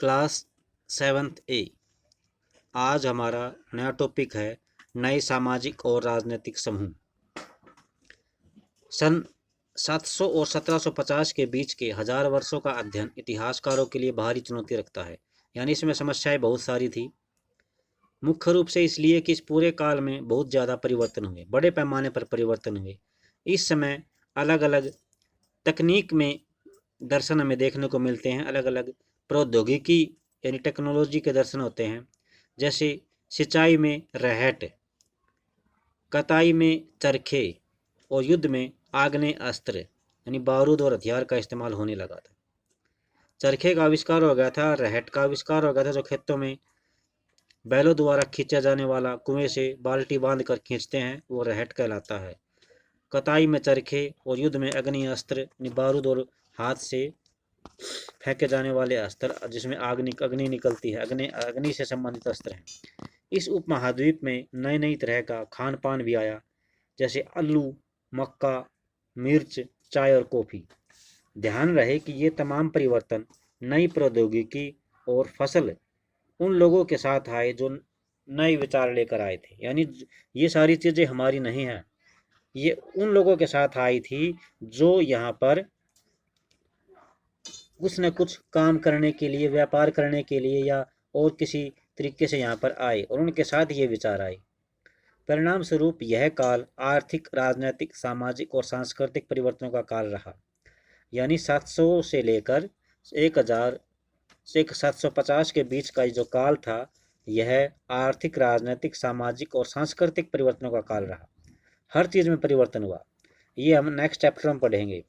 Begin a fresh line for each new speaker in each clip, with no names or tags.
Class 7th ए। आज हमारा नया टॉपिक है नए सामाजिक और राजनीतिक समूह। सन 700 और 1750 के बीच के हजार वर्षों का अध्ययन इतिहासकारों के लिए भारी चुनौती रखता है। यानी इसमें समस्याएं बहुत सारी थी, मुख्य रूप से इसलिए कि इस पूरे काल में बहुत ज़्यादा परिवर्तन हुए, बड़े पैमाने पर परिवर्तन हुए। इस समय अलग अलग तकनीक में दर्शन हमें देखने को मिलते हैं, अलग अलग प्रौद्योगिकी यानी टेक्नोलॉजी के दर्शन होते हैं। जैसे सिंचाई में रहट, कताई में चरखे और युद्ध में आग्नेय अस्त्र यानी बारूद और हथियार का इस्तेमाल होने लगा था। चरखे का आविष्कार हो गया था, रहट का आविष्कार हो गया था, जो खेतों में बैलों द्वारा खींचा जाने वाला, कुएं से बाल्टी बांध कर खींचते हैं, वो रहट कहलाता है। कताई में चरखे और युद्ध में अग्नि अस्त्र यानी बारूद और हाथ से फेंके जाने वाले अस्त्र जिसमें अग्नि निकलती है, अग्नि से संबंधित अस्त्र हैं। इस उपमहाद्वीप में नई नई तरह का खान पान भी आया, जैसे आलू, मक्का, मिर्च, चाय और कॉफ़ी। ध्यान रहे कि ये तमाम परिवर्तन नई प्रौद्योगिकी और फसल उन लोगों के साथ आए जो नए विचार लेकर आए थे। यानी ये सारी चीज़ें हमारी नहीं हैं, ये उन लोगों के साथ आई थी जो यहाँ पर कुछ न कुछ काम करने के लिए, व्यापार करने के लिए या और किसी तरीके से यहाँ पर आए और उनके साथ ये विचार आए। परिणाम स्वरूप यह काल आर्थिक, राजनीतिक, सामाजिक और सांस्कृतिक परिवर्तनों का काल रहा। यानी 700 से लेकर 1000 से 750 के बीच का जो काल था, यह आर्थिक, राजनीतिक, सामाजिक और सांस्कृतिक परिवर्तनों का काल रहा। हर चीज़ में परिवर्तन हुआ। ये हम नेक्स्ट चैप्टर में पढ़ेंगे।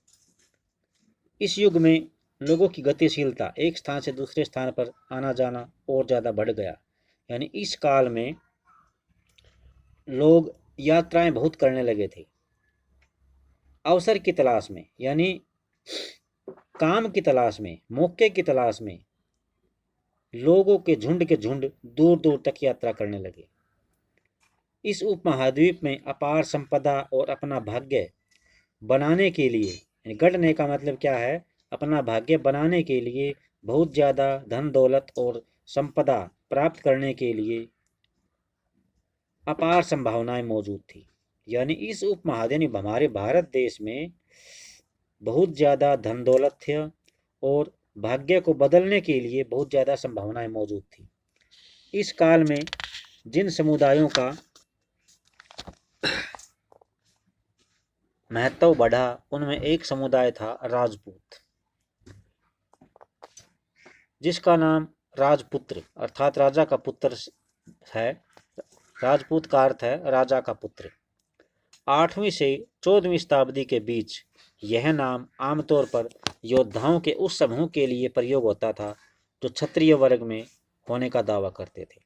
इस युग में लोगों की गतिशीलता, एक स्थान से दूसरे स्थान पर आना जाना और ज़्यादा बढ़ गया। यानी इस काल में लोग यात्राएं बहुत करने लगे थे, अवसर की तलाश में, यानी काम की तलाश में, मौके की तलाश में लोगों के झुंड दूर दूर तक यात्रा करने लगे। इस उपमहाद्वीप में अपार संपदा और अपना भाग्य बनाने के लिए, गढ़ने का मतलब क्या है, अपना भाग्य बनाने के लिए, बहुत ज़्यादा धन दौलत और संपदा प्राप्त करने के लिए अपार संभावनाएं मौजूद थी। यानी इस उपमहाद्वीप यानी हमारे भारत देश में बहुत ज़्यादा धन दौलत थे और भाग्य को बदलने के लिए बहुत ज़्यादा संभावनाएं मौजूद थी। इस काल में जिन समुदायों का महत्व बढ़ा, उनमें एक समुदाय था राजपूत, जिसका नाम राजपुत्र अर्थात राजा का पुत्र है। राजपूत का अर्थ है राजा का पुत्र। 8वीं से 14वीं शताब्दी के बीच यह नाम आमतौर पर योद्धाओं के उस समूह के लिए प्रयोग होता था जो क्षत्रिय वर्ग में होने का दावा करते थे।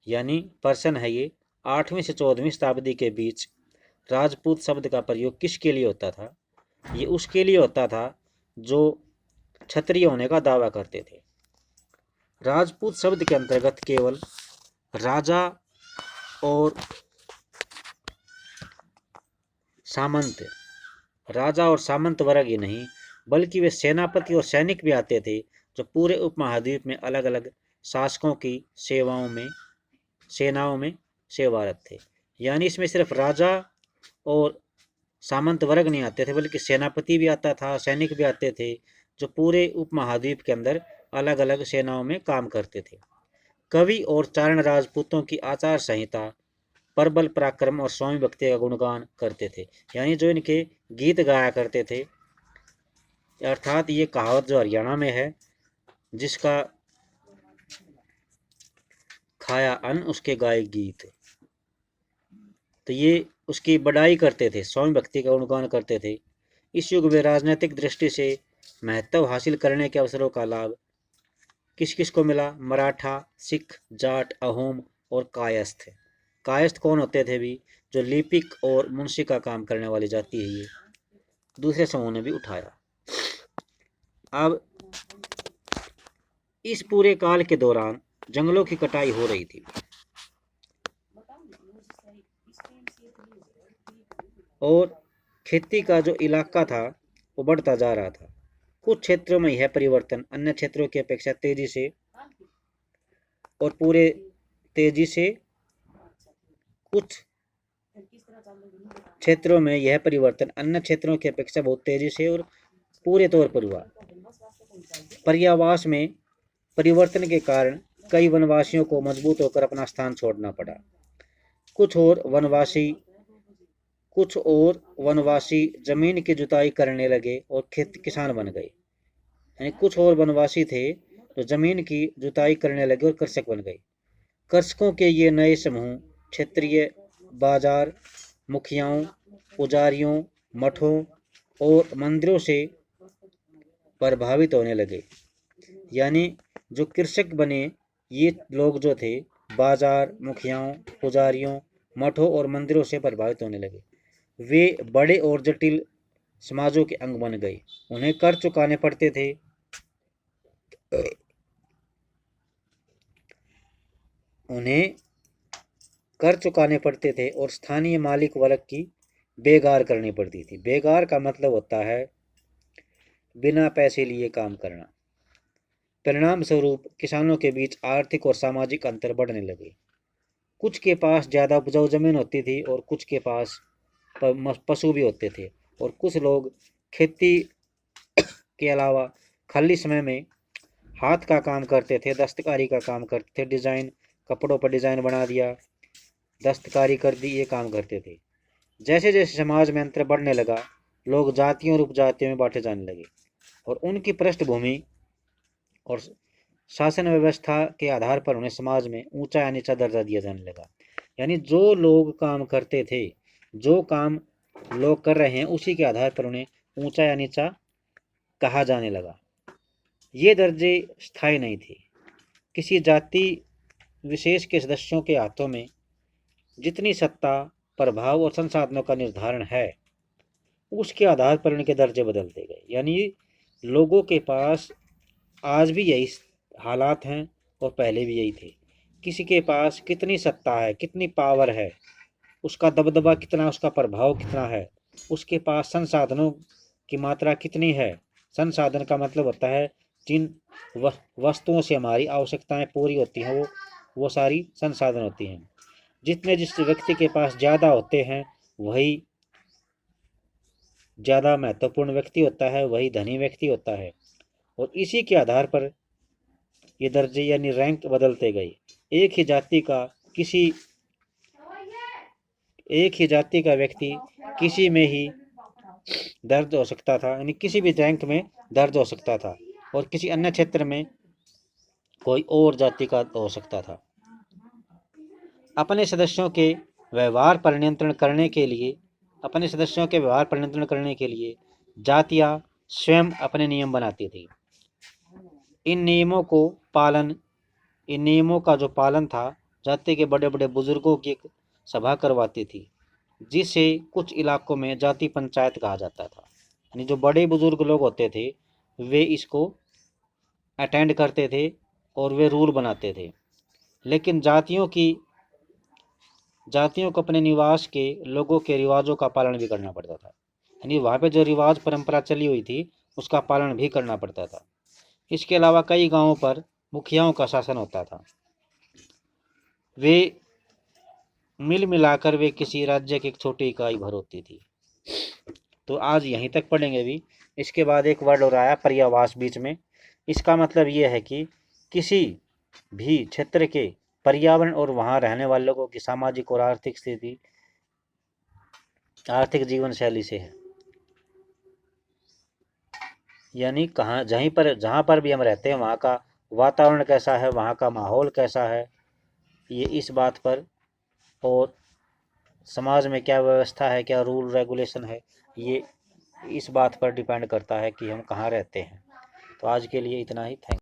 यानी पर्सन है ये। 8वीं से 14वीं शताब्दी के बीच राजपूत शब्द का प्रयोग किसके लिए होता था? ये उसके लिए होता था जो क्षत्रिय होने का दावा करते थे। राजपूत शब्द के अंतर्गत केवल राजा और सामंत वर्ग ही नहीं, बल्कि वे सेनापति और सैनिक भी आते थे जो पूरे उपमहाद्वीप में अलग अलग शासकों की सेनाओं में सेवारत थे। यानी इसमें सिर्फ राजा और सामंत वर्ग नहीं आते थे, बल्कि सेनापति भी आता था, सैनिक भी आते थे, जो पूरे उपमहाद्वीप के अंदर अलग अलग सेनाओं में काम करते थे। कवि और चारण राजपूतों की आचार संहिता प्रबल पराक्रम और स्वामी भक्ति का गुणगान करते थे। यानी जो इनके गीत गाया करते थे, अर्थात ये कहावत जो हरियाणा में है, जिसका खाया अन्न उसके गाए गीत, तो ये उसकी बड़ाई करते थे, स्वामी भक्ति का गुणगान करते थे। इस युग में राजनीतिक दृष्टि से महत्व हासिल करने के अवसरों का लाभ किस किस को मिला? मराठा, सिख, जाट, अहोम और कायस्थ। कायस्थ कौन होते थे भी? जो लिपिक और मुंशी का काम करने वाली जाति है, ये दूसरे समूह ने भी उठाया। अब इस पूरे काल के दौरान जंगलों की कटाई हो रही थी और खेती का जो इलाका था वो बढ़ता जा रहा था। कुछ क्षेत्रों में यह परिवर्तन अन्य क्षेत्रों की अपेक्षा तेजी से और पूरे तेजी से, कुछ क्षेत्रों में यह परिवर्तन अन्य क्षेत्रों की अपेक्षा बहुत तेजी से और पूरे तौर पर हुआ। पर्यावास में परिवर्तन के कारण कई वनवासियों को मजबूत होकर अपना स्थान छोड़ना पड़ा। कुछ और वनवासी जमीन की जुताई करने लगे और खेत किसान बन गए। यानी कुछ और वनवासी थे जो जमीन की जुताई करने लगे और कृषक बन गए। कृषकों के ये नए समूह क्षेत्रीय बाजार, मुखियाओं, पुजारियों, मठों और मंदिरों से प्रभावित होने लगे। यानी जो कृषक बने ये लोग जो थे बाजार, मुखियाओं, पुजारियों, मठों और मंदिरों से प्रभावित होने लगे। वे बड़े और जटिल समाजों के अंग बन गए। उन्हें कर चुकाने पड़ते थे। और स्थानीय मालिक वर्ग की बेगार करनी पड़ती थी। बेगार का मतलब होता है बिना पैसे लिए काम करना। परिणाम स्वरूप किसानों के बीच आर्थिक और सामाजिक अंतर बढ़ने लगे। कुछ के पास ज़्यादा उपजाऊ जमीन होती थी और कुछ के पास पशु भी होते थे। और कुछ लोग खेती के अलावा खाली समय में हाथ का काम करते थे, दस्तकारी का काम करते थे, डिज़ाइन, कपड़ों पर डिज़ाइन बना दिया, दस्तकारी कर दी, ये काम करते थे। जैसे जैसे समाज में अंतर बढ़ने लगा, लोग जातियों और उपजातियों में बांटे जाने लगे और उनकी पृष्ठभूमि और शासन व्यवस्था के आधार पर उन्हें समाज में ऊंचा या नीचा दर्जा दिया जाने लगा। यानी जो लोग काम करते थे, जो काम लोग कर रहे हैं, उसी के आधार पर उन्हें ऊंचा या नीचा कहा जाने लगा। ये दर्जे स्थायी नहीं थे। किसी जाति विशेष के सदस्यों के हाथों में जितनी सत्ता, प्रभाव और संसाधनों का निर्धारण है, उसके आधार पर उनके दर्जे बदलते गए। यानी लोगों के पास आज भी यही हालात हैं और पहले भी यही थे। किसी के पास कितनी सत्ता है, कितनी पावर है, उसका दबदबा कितना, उसका प्रभाव कितना है, उसके पास संसाधनों की मात्रा कितनी है। संसाधन का मतलब होता है जिन वस्तुओं से हमारी आवश्यकताएं पूरी होती हैं, वो सारी संसाधन होती हैं। जितने जिस व्यक्ति के पास ज़्यादा होते हैं वही ज़्यादा महत्वपूर्ण व्यक्ति होता है, वही धनी व्यक्ति होता है। और इसी के आधार पर ये दर्जे यानी रैंक बदलते गए। एक ही जाति का व्यक्ति किसी में ही दर्ज हो सकता था, यानी किसी भी रैंक में दर्ज हो सकता था और किसी अन्य क्षेत्र में कोई और जाति का हो सकता था। अपने सदस्यों के व्यवहार पर नियंत्रण करने के लिए जातियां स्वयं अपने नियम बनाती थी। इन नियमों का जो पालन था, जाति के बड़े बड़े बुजुर्गों की एक सभा करवाती थी, जिसे कुछ इलाकों में जाति पंचायत कहा जाता था। यानी जो बड़े बुजुर्ग लोग होते थे वे इसको अटेंड करते थे और वे रूल बनाते थे। लेकिन जातियों को अपने निवास के लोगों के रिवाजों का पालन भी करना पड़ता था। यानी वहाँ पे जो रिवाज परंपरा चली हुई थी उसका पालन भी करना पड़ता था। इसके अलावा कई गांवों पर मुखियाओं का शासन होता था। वे मिल मिलाकर वे किसी राज्य की एक छोटी इकाई भर होती थी। तो आज यहीं तक पढ़ेंगे भी। इसके बाद एक वर्ड और आया पर्यावास बीच में। इसका मतलब ये है कि किसी भी क्षेत्र के पर्यावरण और वहाँ रहने वालों की सामाजिक और आर्थिक स्थिति, आर्थिक जीवन शैली से है। यानी जहाँ पर भी हम रहते हैं वहाँ का वातावरण कैसा है, वहाँ का माहौल कैसा है, ये इस बात पर, और समाज में क्या व्यवस्था है, क्या रूल रेगुलेशन है, ये इस बात पर डिपेंड करता है कि हम कहाँ रहते हैं। तो आज के लिए इतना ही। थैंक